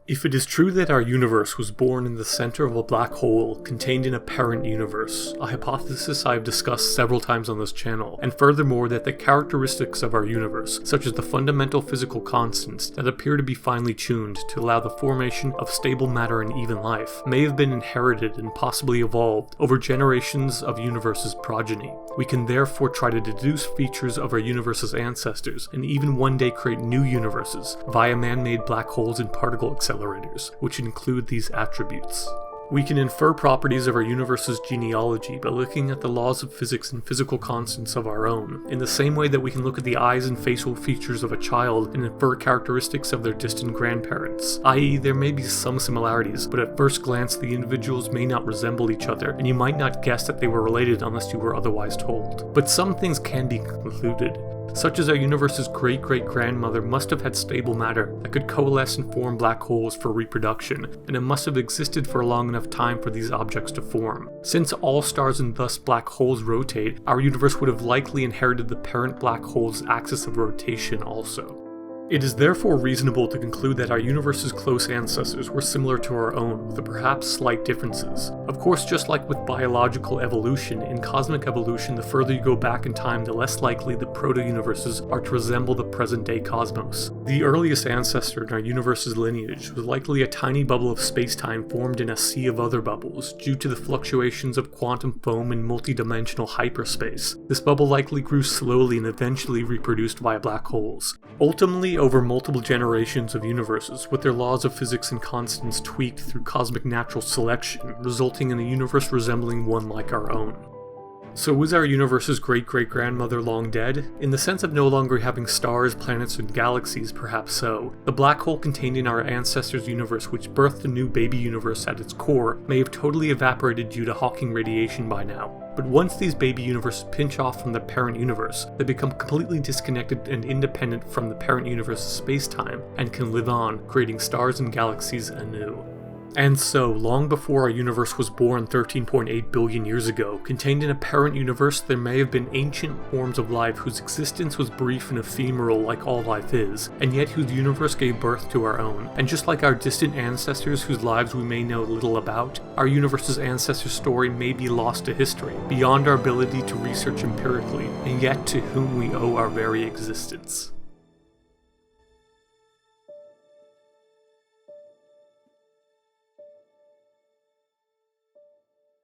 If it is true that our universe was born in the center of a black hole contained in a parent universe, a hypothesis I have discussed several times on this channel, and furthermore that the characteristics of our universe, such as the fundamental physical constants that appear to be finely tuned to allow the formation of stable matter and even life, may have been inherited and possibly evolved over generations of universe's progeny. We can therefore try to deduce features of our universe's ancestors, and even one day create new universes via man-made black holes and particle accelerators, which include these attributes. We can infer properties of our universe's genealogy by looking at the laws of physics and physical constants of our own, in the same way that we can look at the eyes and facial features of a child and infer characteristics of their distant grandparents, i.e. there may be some similarities, but at first glance the individuals may not resemble each other, and you might not guess that they were related unless you were otherwise told. But some things can be concluded, such as our universe's great-great-grandmother must have had stable matter that could coalesce and form black holes for reproduction, and it must have existed for a long enough time for these objects to form. Since all stars and thus black holes rotate, our universe would have likely inherited the parent black hole's axis of rotation also. It is therefore reasonable to conclude that our universe's close ancestors were similar to our own, with perhaps slight differences. Of course, just like with biological evolution, in cosmic evolution the further you go back in time the less likely the proto-universes are to resemble the present-day cosmos. The earliest ancestor in our universe's lineage was likely a tiny bubble of space-time formed in a sea of other bubbles, due to the fluctuations of quantum foam in multi-dimensional hyperspace. This bubble likely grew slowly and eventually reproduced via black holes. Ultimately, over multiple generations of universes, with their laws of physics and constants tweaked through cosmic natural selection, resulting in a universe resembling one like our own. So was our universe's great-great-grandmother long dead? In the sense of no longer having stars, planets, and galaxies, perhaps so. The black hole contained in our ancestors' universe, which birthed a new baby universe at its core, may have totally evaporated due to Hawking radiation by now. But once these baby universes pinch off from the parent universe, they become completely disconnected and independent from the parent universe's space-time, and can live on, creating stars and galaxies anew. And so, long before our universe was born 13.8 billion years ago, contained in a parent universe there may have been ancient forms of life whose existence was brief and ephemeral like all life is, and yet whose universe gave birth to our own. And just like our distant ancestors whose lives we may know little about, our universe's ancestor story may be lost to history, beyond our ability to research empirically, and yet to whom we owe our very existence.